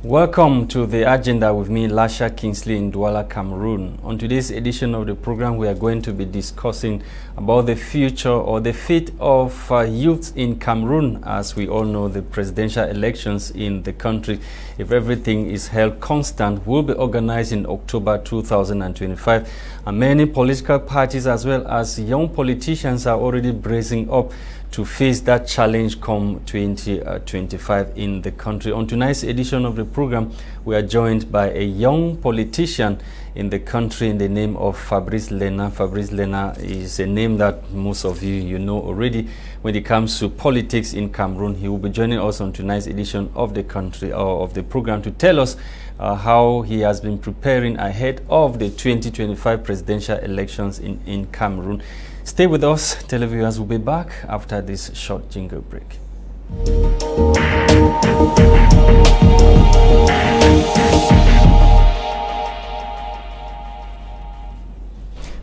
Welcome to the agenda with me, Lasha Kingsley in Douala, Cameroon. On today's edition of the program, we are going to be discussing about the future or the fate of youth in Cameroon. As we all know, the presidential elections in the country, if everything is held constant, will be organized in October 2025. And many political parties as well as young politicians are already bracing up to face that challenge come 2025 in the country. On tonight's edition of the program, we are joined by a young politician in the country in the name of Fabrice Lena. Fabrice Lena is a name that most of you know already when it comes to politics in Cameroon. He will be joining us on tonight's edition of the country or of the program to tell us how he has been preparing ahead of the 2025 presidential elections in Cameroon. Stay with us, televiewers. Will be back after this short jingle break.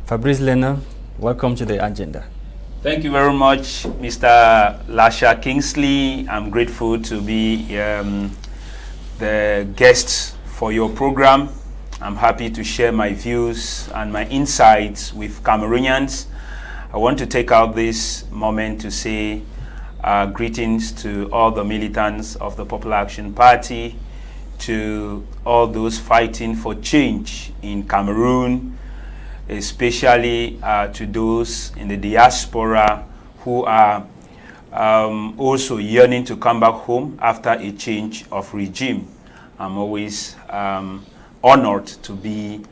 Fabrice Lena, welcome to the agenda. Thank you very much, Mr. Lasha Kingsley. I'm grateful to be the guest for your program. I'm happy to share my views and my insights with Cameroonians. I want to take out this moment to say greetings to all the militants of the Popular Action Party, to all those fighting for change in Cameroon, especially to those in the diaspora who are also yearning to come back home after a change of regime. I'm always honored to be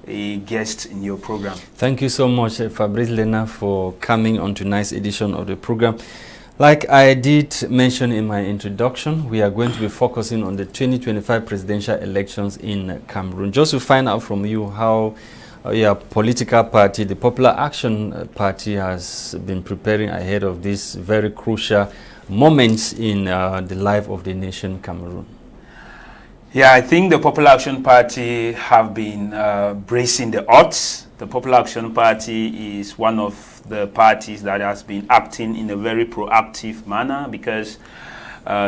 a guest in your program. Thank you so much, Fabrice Lena, for coming on tonight's edition of the program. Like I did mention in my introduction, we are going to be focusing on the 2025 presidential elections in Cameroon. Just to find out from you how your political party, the Popular Action Party, has been preparing ahead of these very crucial moments in the life of the nation, Cameroon. Yeah, I think the Popular Action Party have been bracing the odds. The Popular Action Party is one of the parties that has been acting in a very proactive manner because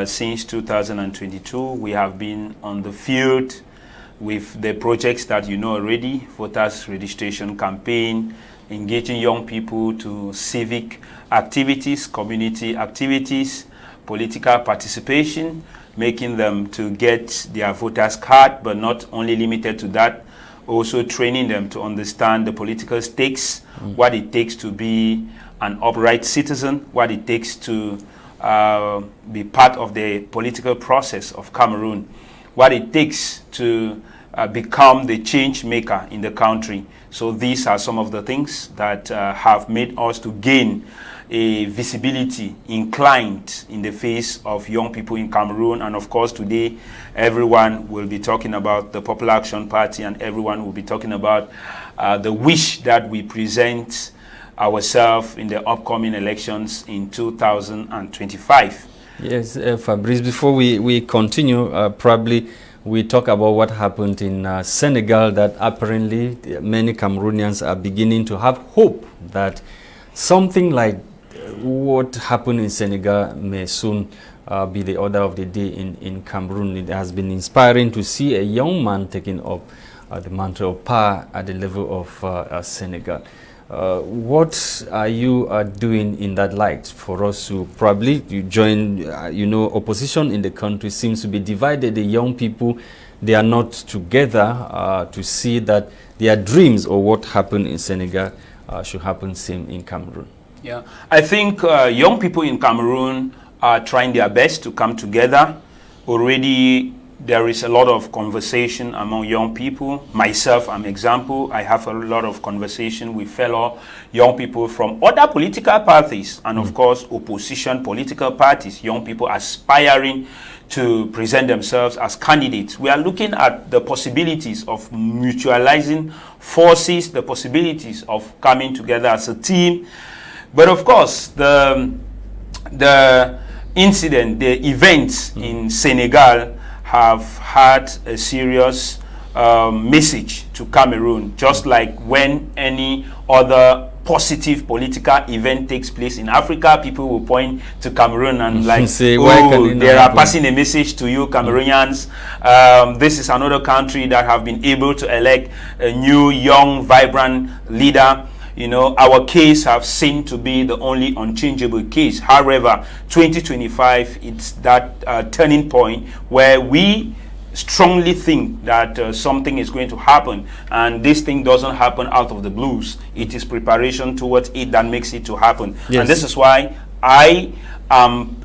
since 2022, we have been on the field with the projects that you know already, voters registration campaign, engaging young people to civic activities, community activities, political participation, making them to get their voters card, but not only limited to that, also training them to understand the political stakes, what it takes to be an upright citizen, what it takes to be part of the political process of Cameroon, what it takes to become the change maker in the country. So these are some of the things that have made us to gain a visibility inclined in the face of young people in Cameroon. And of course, today, everyone will be talking about the Popular Action Party and everyone will be talking about the wish that we present ourselves in the upcoming elections in 2025. Yes, Fabrice, before we continue, probably we talk about what happened in Senegal, that apparently many Cameroonians are beginning to have hope that something like what happened in Senegal may soon be the order of the day in Cameroon. It has been inspiring to see a young man taking up the mantle of power at the level of Senegal. What are you doing in that light for us to probably join, opposition in the country seems to be divided. The young people, they are not together to see that their dreams or what happened in Senegal should happen same in Cameroon. Yeah, I think young people in Cameroon are trying their best to come together. Already there is a lot of conversation among young people. Myself, I'm an example. I have a lot of conversation with fellow young people from other political parties and of course opposition political parties, young people aspiring to present themselves as candidates. We are looking at the possibilities of mutualizing forces, the possibilities of coming together as a team. But of course, the incident, the events in Senegal have had a serious message to Cameroon, just like when any other positive political event takes place in Africa, people will point to Cameroon and like, say, oh, they are passing a message to you, Cameroonians. This is another country that have been able to elect a new, young, vibrant leader. You know, our case have seemed to be the only unchangeable case. However, 2025, it's that turning point where we strongly think that something is going to happen, and this thing doesn't happen out of the blues. It is preparation towards it that makes it to happen. Yes. And this is why I am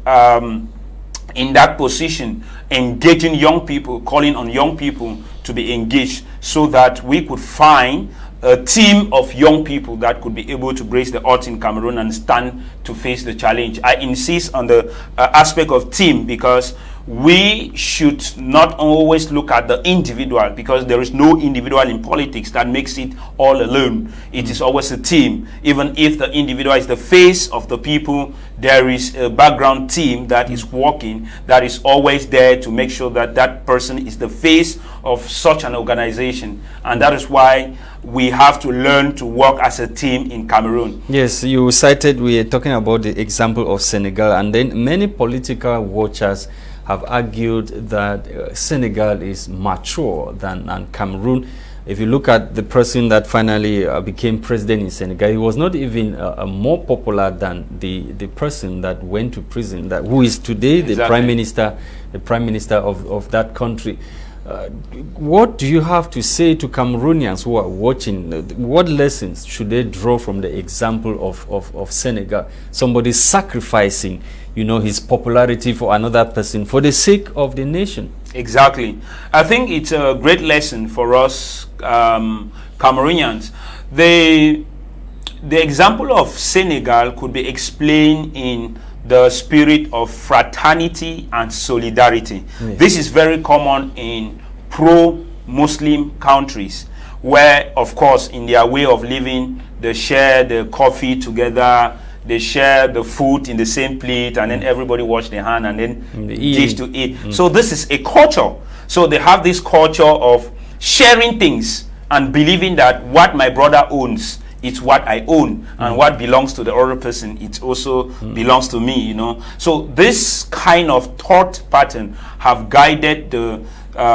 in that position, engaging young people, calling on young people to be engaged, so that we could find a team of young people that could be able to brace the odds in Cameroon and stand to face the challenge. I insist on the aspect of team, because we should not always look at the individual, because there is no individual in politics that makes it all alone. It is always a team. Even if the individual is the face of the people, there is a background team that is working, that is always there to make sure that that person is the face of such an organization. And that is why we have to learn to work as a team in Cameroon. Yes, you cited, we are talking about the example of Senegal, and then many political watchers have argued that Senegal is mature than Cameroon. If you look at the person that finally became president in Senegal, he was not even more popular than the person that went to prison, that who is today the prime minister of that country. What do you have to say to Cameroonians who are watching? What lessons should they draw from the example of Senegal? Somebody sacrificing, you know, his popularity for another person for the sake of the nation. Exactly. I think it's a great lesson for us Cameroonians. The example of Senegal could be explained in the spirit of fraternity and solidarity. Yes. This is very common in pro-Muslim countries, where, of course, in their way of living, they share the coffee together, they share the food in the same plate, and then everybody wash their hand and then dish to eat. So this is a culture. So they have this culture of sharing things and believing that what my brother owns, it's what I own, and what belongs to the other person, it also belongs to me, you know. So this kind of thought pattern have guided the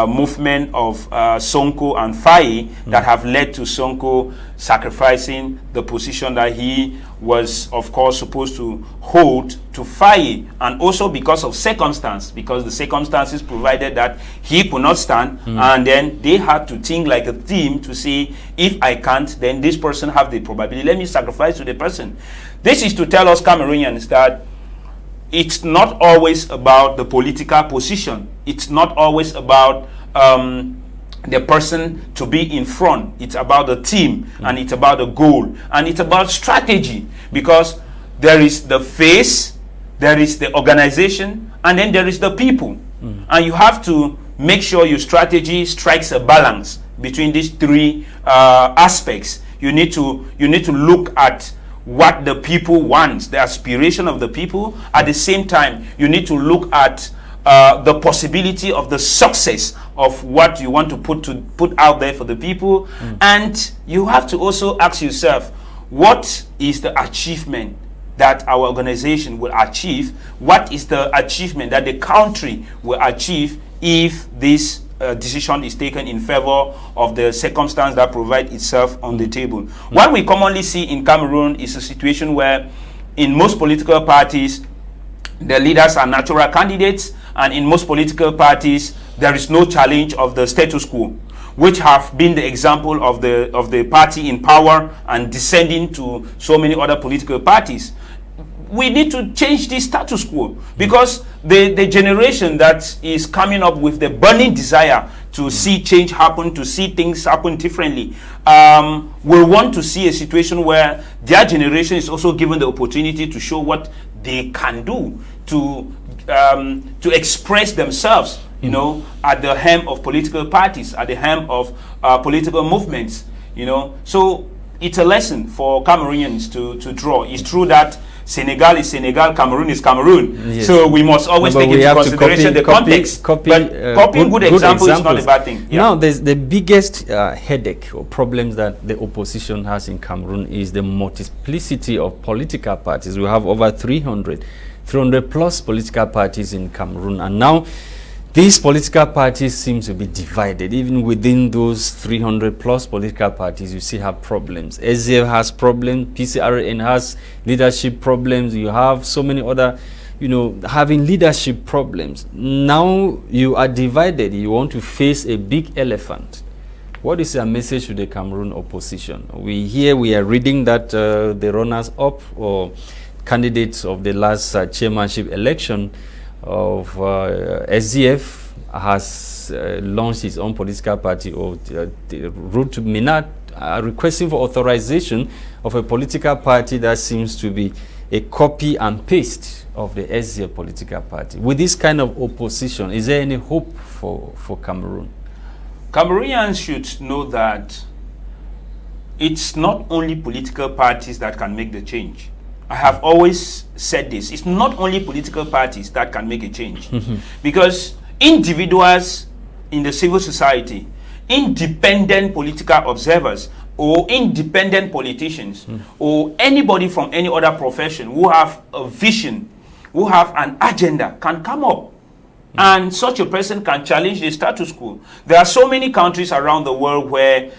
movement of Sonko and Faye that have led to Sonko sacrificing the position that he was, of course, supposed to hold to Faye, and also because of circumstance, because the circumstances provided that he could not stand, and then they had to think like a team to say, if I can't, then this person have the probability, let me sacrifice to the person. This is to tell us Cameroonians that it's not always about the political position. It's not always about the person to be in front. It's about the team, and it's about the goal, and it's about strategy, because there is the face, there is the organization, and then there is the people. And you have to make sure your strategy strikes a balance between these three aspects. You need to look at what the people want, the aspiration of the people. At the same time, you need to look at the possibility of the success of what you want to put out there for the people. And you have to also ask yourself, what is the achievement that our organization will achieve? What is the achievement that the country will achieve if this decision is taken in favor of the circumstance that provide itself on the table? What we commonly see in Cameroon is a situation where in most political parties, the leaders are natural candidates, and in most political parties, there is no challenge of the status quo, which have been the example of the party in power and descending to so many other political parties. We need to change this status quo, because the generation that is coming up with the burning desire to see change happen, to see things happen differently, will want to see a situation where their generation is also given the opportunity to show what they can do, to express themselves, you know, at the helm of political parties, at the helm of political movements, you know. So it's a lesson for Cameroonians to draw. It's true that Senegal is Senegal, Cameroon is Cameroon. Yes. So we must always take into consideration the context. But copying good examples is not a bad thing. Yeah. Now, there's the biggest headache or problems that the opposition has in Cameroon is the multiplicity of political parties. We have over 300 plus political parties in Cameroon, and now these political parties seem to be divided. Even within those 300 plus political parties, you still have problems. SZF has problems, PCRN has leadership problems, you have so many other, having leadership problems. Now you are divided, you want to face a big elephant. What is your message to the Cameroon opposition? We are reading that the runners-up or candidates of the last chairmanship election of SZF has launched its own political party, or the route to Minat, requesting for authorization of a political party that seems to be a copy and paste of the SZF political party. With this kind of opposition, is there any hope for Cameroon? Cameroonians should know that it's not only political parties that can make the change. I have always said this. It's not only political parties that can make a change. Because individuals in the civil society, independent political observers, or independent politicians, or anybody from any other profession who have a vision, who have an agenda, can come up. And such a person can challenge the status quo. There are so many countries around the world where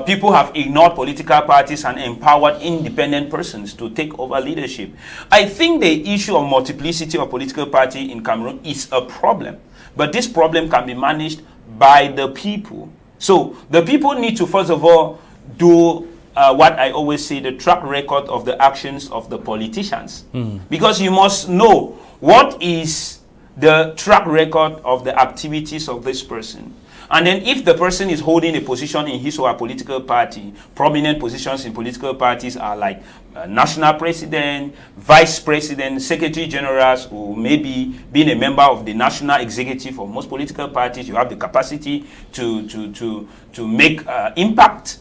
people have ignored political parties and empowered independent persons to take over leadership. I think the issue of multiplicity of political parties in Cameroon is a problem. But this problem can be managed by the people. So the people need to, first of all, do what I always say, the track record of the actions of the politicians. Because you must know what is the track record of the activities of this person. And then if the person is holding a position in his or her political party, prominent positions in political parties are like national president, vice president, secretary generals, or maybe being a member of the national executive of most political parties, you have the capacity to make impact.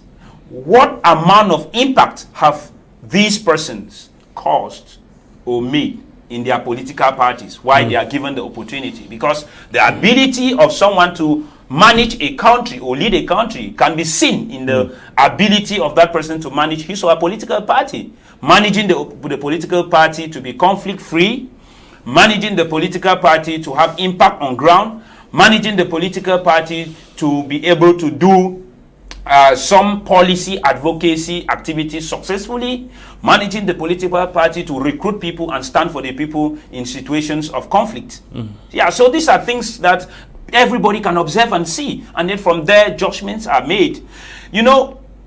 What amount of impact have these persons caused or made in their political parties? Why they are given the opportunity? Because the ability of someone to manage a country or lead a country can be seen in the ability of that person to manage his or her political party. Managing the political party to be conflict-free, managing the political party to have impact on ground, managing the political party to be able to do some policy advocacy activities successfully, managing the political party to recruit people and stand for the people in situations of conflict. Yeah, so these are things that everybody can observe and see, and then from there judgments are made.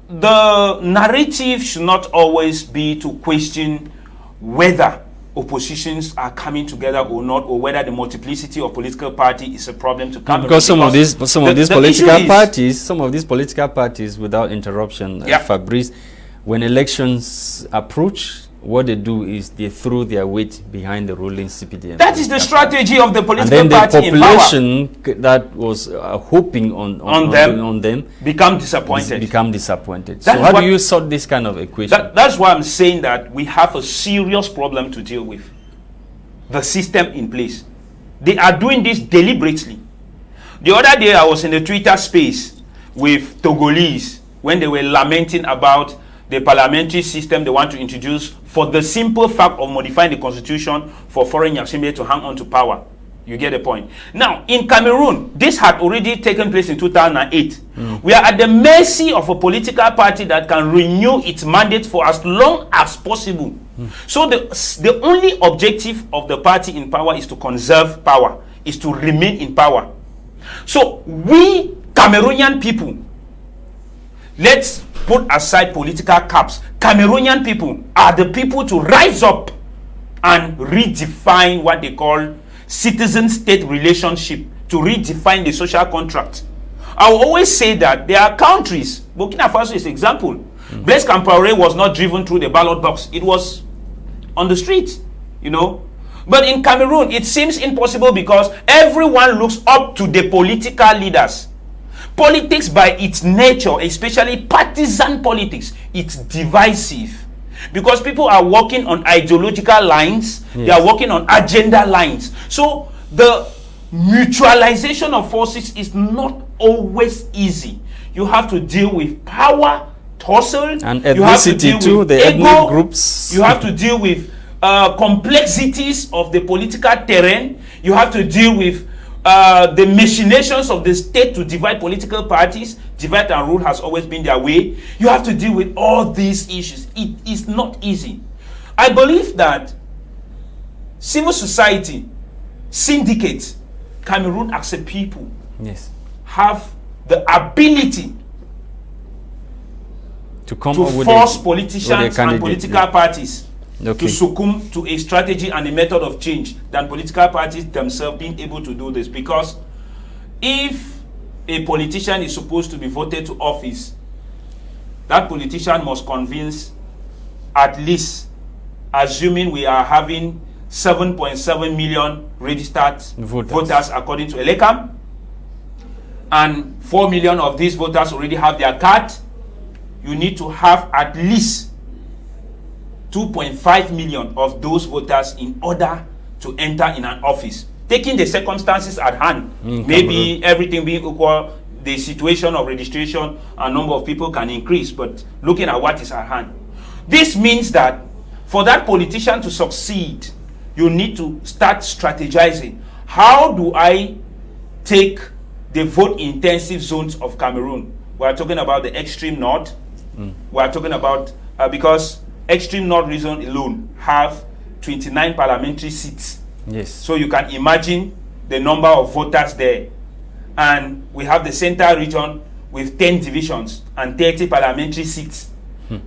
The narrative should not always be to question whether oppositions are coming together or not, or whether the multiplicity of political party is a problem to Cameroon. Because some of these political parties, without interruption, Fabrice, when elections approach, what they do is they throw their weight behind the ruling CPDM. That is the strategy of the political and then party in power. The population that was hoping on them become disappointed. So how do you sort this kind of equation? That's why I'm saying that we have a serious problem to deal with. The system in place. They are doing this deliberately. The other day I was in the Twitter space with Togolese when they were lamenting about the parliamentary system they want to introduce for the simple fact of modifying the constitution for foreign assembly to hang on to power. You get the point. Now, in Cameroon, this had already taken place in 2008. We are at the mercy of a political party that can renew its mandate for as long as possible. So the only objective of the party in power is to conserve power, is to remain in power. So we Cameroonian people, let's put aside political caps. Cameroonian people are the people to rise up and redefine what they call citizen-state relationship, to redefine the social contract. I will always say that there are countries, Burkina Faso is an example. Blaise Compaoré was not driven through the ballot box. It was on the street, But in Cameroon, it seems impossible because everyone looks up to the political leaders. Politics by its nature, especially partisan politics, it's divisive. Because people are working on ideological lines, they are working on agenda lines. So the mutualization of forces is not always easy. You have to deal with power tussle, and ethnicity too, the ethnic groups. You have to deal with complexities of the political terrain. You have to deal with the machinations of the state to divide political parties. Divide and rule has always been their way. You have to deal with all these issues. It is not easy. I believe that civil society, syndicates, Cameroon as a people, have the ability to come to force politicians and political parties to succumb to a strategy and a method of change than political parties themselves being able to do this. Because if a politician is supposed to be voted to office, that politician must convince at least, assuming we are having 7.7 million registered voters according to Elecam, and 4 million of these voters already have their card, you need to have at least 2.5 million of those voters in order to enter in an office. Taking the circumstances at hand, maybe everything being equal, the situation of registration and number of people can increase, but looking at what is at hand, this means that for that politician to succeed, you need to start strategizing. How do I take the vote intensive zones of Cameroon? We are talking about the extreme north. We are talking about, because extreme north region alone have 29 parliamentary seats. So you can imagine the number of voters there. And we have the central region with 10 divisions and 30 parliamentary seats.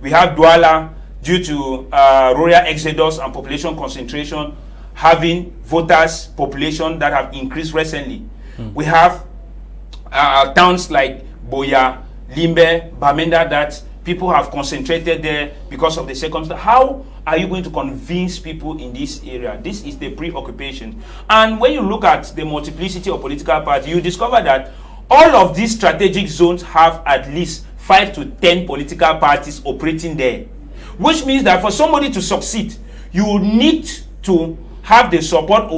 We have Douala, due to rural exodus and population concentration, having voters population that have increased recently. We have towns like Boya, Limbe, Bamenda that people have concentrated there because of the circumstance. How are you going to convince people in this area? This is the preoccupation. And when you look at the multiplicity of political parties, you discover that all of these strategic zones have at least 5 to 10 political parties operating there. Which means that for somebody to succeed, you need to have the support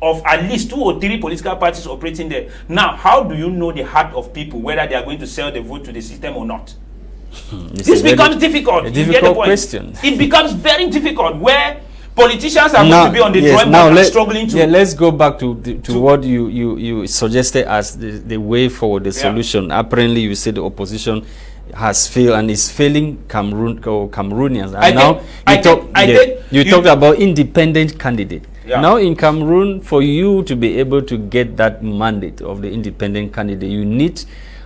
of at least 2 or 3 political parties operating there. Now, how do you know the heart of people, whether they are going to sell the vote to the system or not? This becomes difficult. A difficult question. It becomes very difficult where politicians are going to be on the drawing board and struggling to. Let's go back to what you suggested as the way forward, the solution. Apparently, you said the opposition has failed and is failing Cameroonians. And you talked about independent candidate. Now in Cameroon, for you to be able to get that mandate of the independent candidate, you need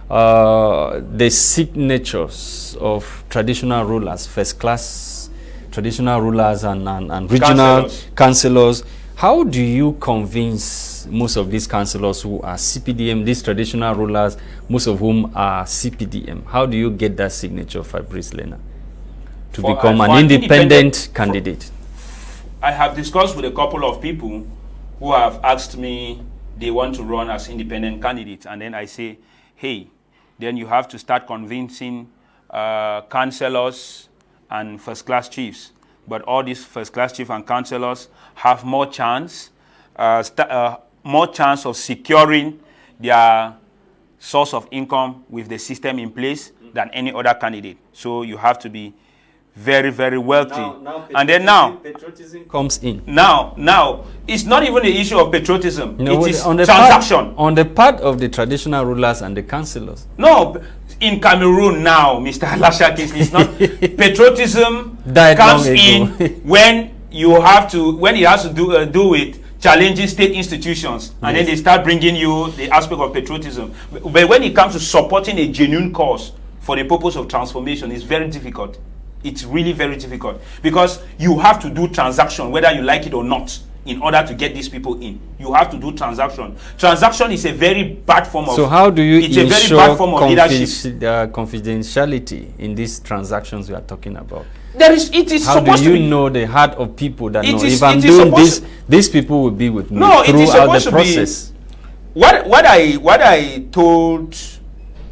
the signatures of traditional rulers, first class traditional rulers and regional councillors. How do you convince most of these councillors who are CPDM, these traditional rulers, most of whom are CPDM? How do you get that signature, Fabrice Lena, to become an independent candidate? I have discussed with a couple of people who have asked me they want to run as independent candidates, and then I say, hey, then you have to start convincing councillors and first-class chiefs. But all these first-class chiefs and councillors have more chance of securing their source of income with the system in place than any other candidate. So you have to be very, very wealthy. Now patriotism comes in. Now, it's not even the issue of patriotism. It is on the transaction. On the part of the traditional rulers and the councillors. No, in Cameroon now, Mr. Lashak, it's not patriotism comes in when you have to, when it has to do with challenging state institutions, and then they start bringing you the aspect of patriotism. But when it comes to supporting a genuine cause for the purpose of transformation, it's very difficult. It's really very difficult because you have to do transaction, whether you like it or not, in order to get these people in. You have to do transaction. Transaction is a very bad form of. So how do you ensure a very bad form of leadership. Confidentiality in these transactions we are talking about? It is how supposed do to you be, know the heart of people that know is, if I'm doing this, these people will be with me throughout the process? What I told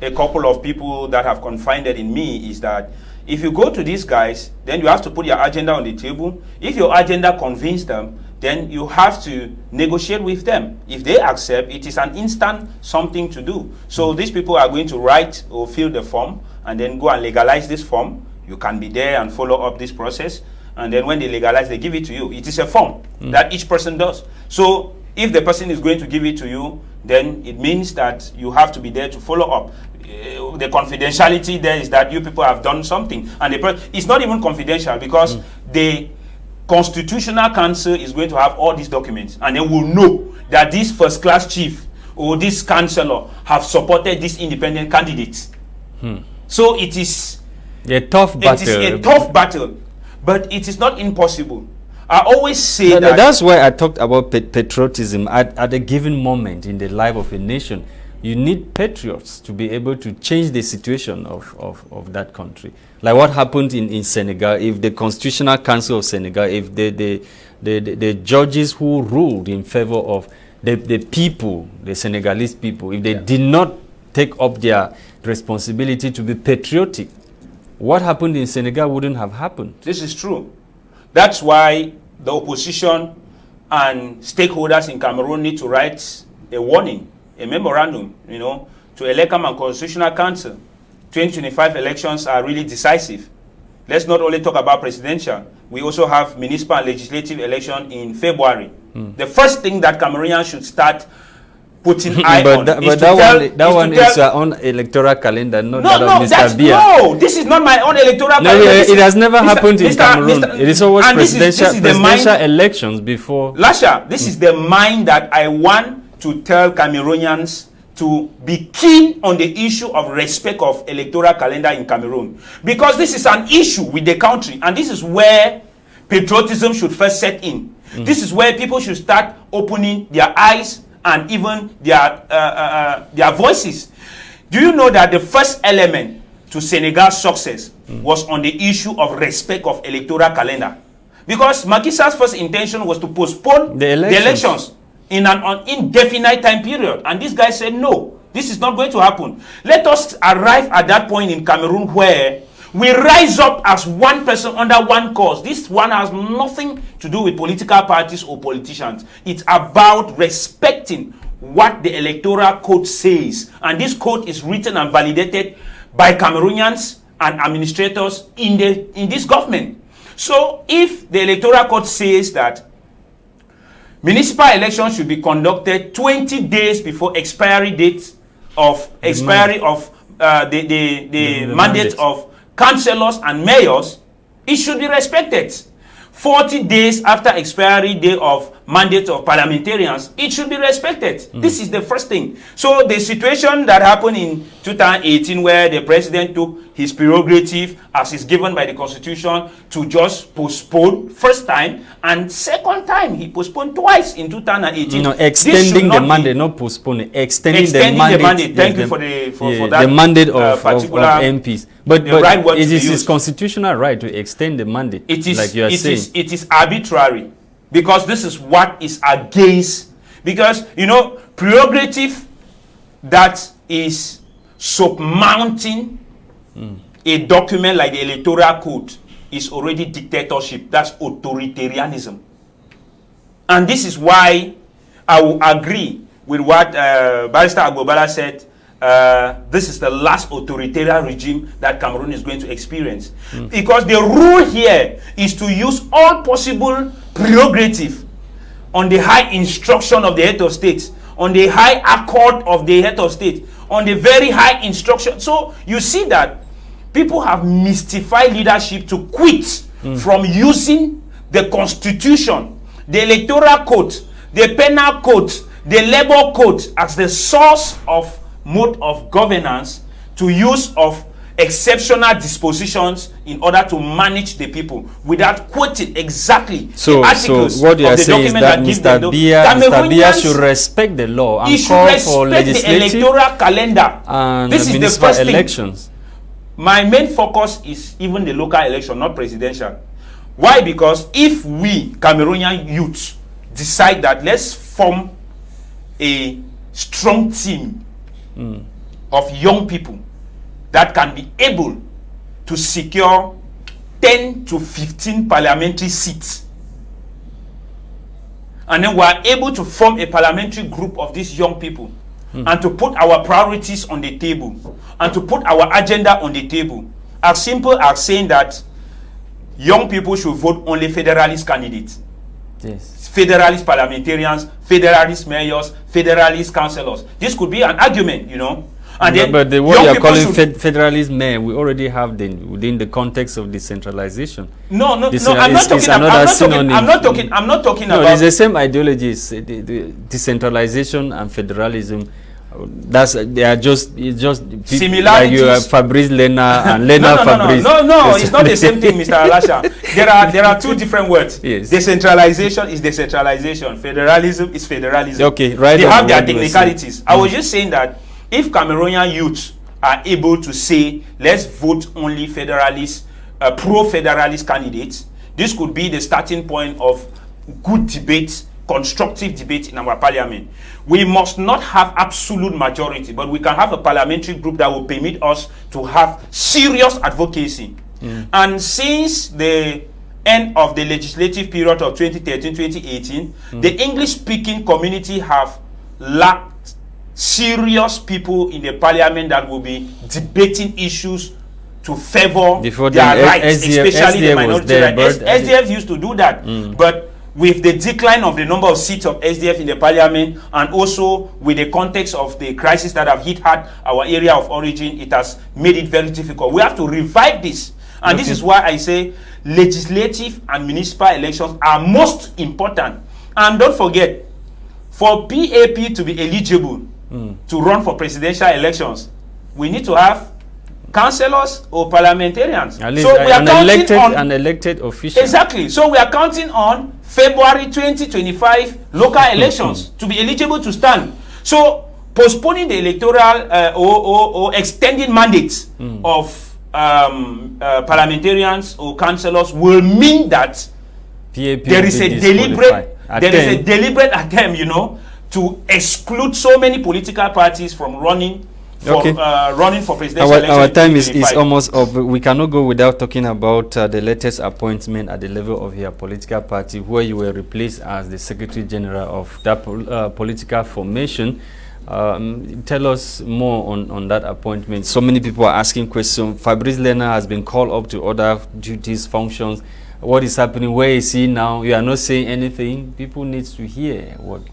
a couple of people that have confided in me is that if you go to these guys, then you have to put your agenda on the table. If your agenda convinces them, then you have to negotiate with them. If they accept, it is an instant something to do. So these people are going to write or fill the form and then go and legalize this form. You can be there and follow up this process. And then when they legalize, they give it to you. It is a form that each person does. So if the person is going to give it to you, then it means that you have to be there to follow up. The confidentiality there is that you people have done something. And it's not even confidential because the Constitutional Council is going to have all these documents. And they will know that this first-class chief or this councillor have supported this independent candidate. So it is a tough battle. It is a tough battle. But it is not impossible. I always say that. That's why I talked about patriotism. At a given moment in the life of a nation, you need patriots to be able to change the situation of that country. Like what happened in Senegal, if the Constitutional Council of Senegal, if the judges who ruled in favor of the people, the Senegalese people, if they did not take up their responsibility to be patriotic, what happened in Senegal wouldn't have happened. This is true. That's why the opposition and stakeholders in Cameroon need to write a warning, a memorandum, to Elecam and Constitutional Council. 2025 elections are really decisive. Let's not only talk about presidential. We also have municipal and legislative election in February. The first thing that Cameroonians should start putting eye on that one is your own electoral calendar, not that of Mr. Bia. No, this is not my own electoral calendar. It has never happened in Cameroon. It is always presidential elections before. Lasha, this is the mind that I want to tell Cameroonians to be keen on the issue of respect of electoral calendar in Cameroon. Because this is an issue with the country, and this is where patriotism should first set in. This is where people should start opening their eyes and even their voices. Do you know that the first element to Senegal's success was on the issue of respect of electoral calendar? Because Macky Sall's first intention was to postpone the elections in an indefinite time period. And this guy said, no, this is not going to happen. Let us arrive at that point in Cameroon where we rise up as one person under one cause. This one has nothing to do with political parties or politicians. It's about respecting what the electoral code says. And this code is written and validated by Cameroonians and administrators in this government. So if the electoral code says that municipal elections should be conducted 20 days before expiry date of the mandate of councillors and mayors, it should be respected. 40 days after expiry day of mandate of parliamentarians, it should be respected. This is the first thing. So the situation that happened in 2018 where the president took his prerogative as is given by the constitution to just postpone first time, and second time he postponed twice in 2018. Extending the mandate, not postponing, extending the mandate. Thank you for that. The mandate of MPs. But it is his constitutional right to extend the mandate, like you are saying. It is arbitrary, because this is what is against, because, prerogative that is submounting a document like the electoral code is already dictatorship. That's authoritarianism. And this is why I will agree with what Barrister Agbobala said. This is the last authoritarian regime that Cameroon is going to experience. Because the rule here is to use all possible prerogative on the high instruction of the head of state, on the high accord of the head of state, on the very high instruction. So you see that people have mystified leadership to quit from using the constitution, the electoral code, the penal code, the labor code as the source of mode of governance, to use of exceptional dispositions in order to manage the people without quoting exactly the articles what you are of the saying document is that that give them. Mr. Bia should respect the law and call for legislative the electoral calendar and this is the first elections. My main focus is even the local election, not presidential. Why? Because if we Cameroonian youth decide that let's form a strong team of young people that can be able to secure 10 to 15 parliamentary seats. And then we are able to form a parliamentary group of these young people and to put our priorities on the table and to put our agenda on the table. As simple as saying that young people should vote only federalist candidates. Yes. Federalist parliamentarians, federalist mayors, federalist councillors. This could be an argument, you know. And then but what you are calling federalist mayor, we already have them within the context of decentralization. No, I'm not talking No, about. it's the same ideologies, the decentralization and federalism. They are just Similarities. Like you have Fabrice Lena and Lena Fabrice. No, it's not the same thing, Mr. Alasha. There are two different words. Yes. Decentralization is decentralization. Federalism is federalism. Okay, right. They have their technicalities. I was just saying that if Cameroonian youths are able to say, let's vote only federalist, pro-federalist candidates, this could be the starting point of good debate, constructive debate in our parliament. We must not have absolute majority, but we can have a parliamentary group that will permit us to have serious advocacy. And since the end of the legislative period of 2013-2018, the English-speaking community have lacked serious people in the parliament that will be debating issues to favor their rights, especially the minority rights. SDF used to do that, but with the decline of the number of seats of SDF in the parliament, and also with the context of the crisis that have hit hard our area of origin, it has made it very difficult. We have to revive this. And this is why I say legislative and municipal elections are most important. And don't forget, for PAP to be eligible to run for presidential elections, we need to have councillors or parliamentarians. At least so we are an elected official. Exactly. So we are counting on February 2025 local elections to be eligible to stand. So postponing the electoral or extending mandates of parliamentarians or councillors will mean that there is a deliberate attempt, you know, to exclude so many political parties from running for presidential elections. Our time is almost up. We cannot go without talking about the latest appointment at the level of your political party, where you were replaced as the Secretary General of that political formation. Tell us more on that appointment. So many people are asking questions. Fabrice Lena has been called up to other duties, functions. What is happening? Where is he now? You are not saying anything. People need to hear what.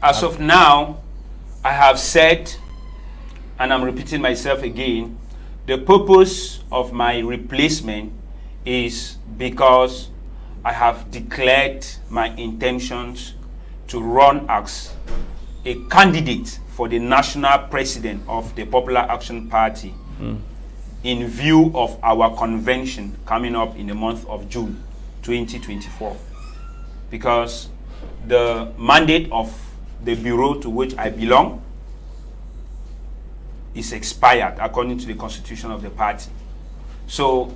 As of now, I have said, and I'm repeating myself again, the purpose of my replacement is because I have declared my intentions to run as a candidate for the national president of the Popular Action Party in view of our convention coming up in the month of June 2024. Because the mandate of the bureau to which I belong is expired according to the constitution of the party. So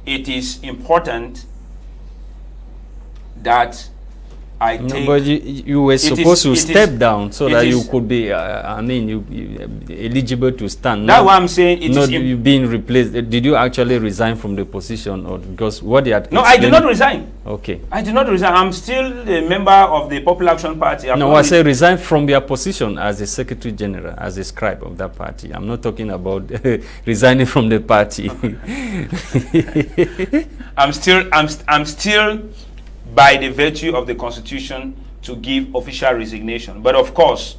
it is important that I take... But you were supposed to step down so that you could be, you eligible to stand. That's what I'm saying. You being replaced. Did you actually resign from the position, or because what they had? No, I did not resign. Okay. I did not resign. I'm still a member of the Popular Action Party. I say resign from your position as the Secretary General, as a scribe of that party. I'm not talking about resigning from the party. I'm still by the virtue of the constitution to give official resignation. But of course,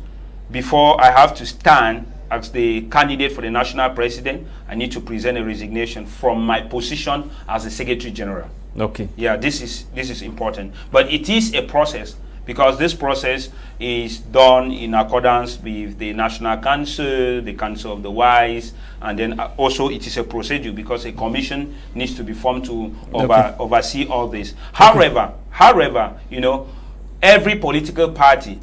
before I have to stand as the candidate for the national president, I need to present a resignation from my position as the Secretary General. Okay. Yeah, this is important. But it is a process, because this process is done in accordance with the National Council, the Council of the Wise, and then also it is a procedure because a commission needs to be formed to oversee all this. However, you know, every political party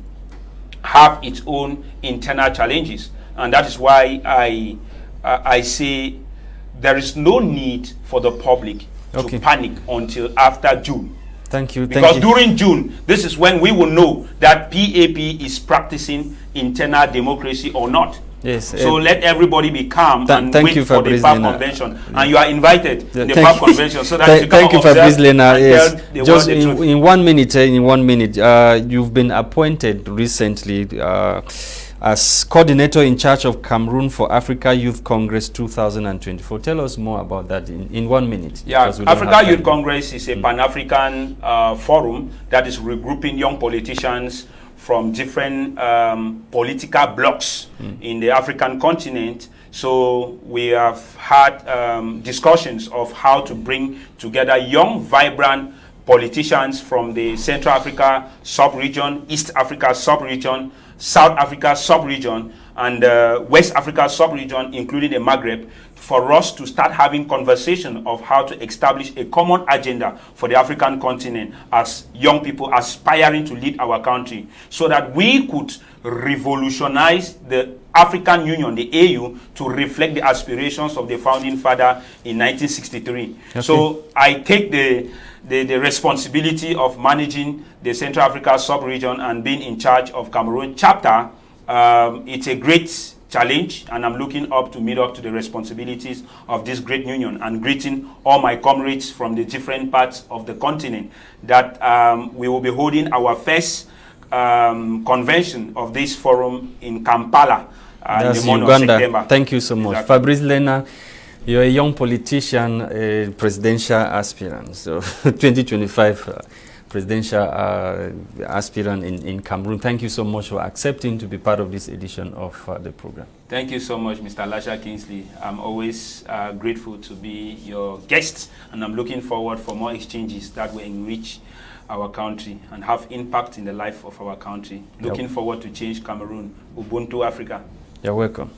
have its own internal challenges, and that is why I say there is no need for the public to panic until after June. Thank you. Because during June, this is when we will know that PAP is practicing internal democracy or not. Yes. So let everybody be calm and wait for the PAP convention. And you are invited to the PAP convention so that you can observe and tell the world the truth. In 1 minute, you've been appointed recently as coordinator in charge of Cameroon for Africa Youth Congress 2024. Tell us more about that in 1 minute. Yeah, Africa Youth Congress is a Pan-African forum that is regrouping young politicians from different political blocs in the African continent. So we have had discussions of how to bring together young, vibrant politicians from the Central Africa sub-region, East Africa sub-region, South Africa sub-region, and West Africa sub-region, including the Maghreb, for us to start having conversation of how to establish a common agenda for the African continent as young people aspiring to lead our country, so that we could revolutionize the African Union, the AU, to reflect the aspirations of the founding father in 1963. Okay. So I take the responsibility of managing the Central Africa sub-region and being in charge of Cameroon chapter. It's a great challenge, and I'm looking up to meet up to the responsibilities of this great union, and greeting all my comrades from the different parts of the continent that we will be holding our first convention of this forum in Kampala in the month of September. Thank you so much. Exactly. Fabrice Lena, you're a young politician, a presidential aspirant, so 2025 presidential aspirant in Cameroon. Thank you so much for accepting to be part of this edition of the program. Thank you so much, Mr. Lasha Kingsley. I'm always grateful to be your guest, and I'm looking forward for more exchanges that will enrich our country and have impact in the life of our country. Looking forward to change Cameroon. Ubuntu Africa. You're welcome.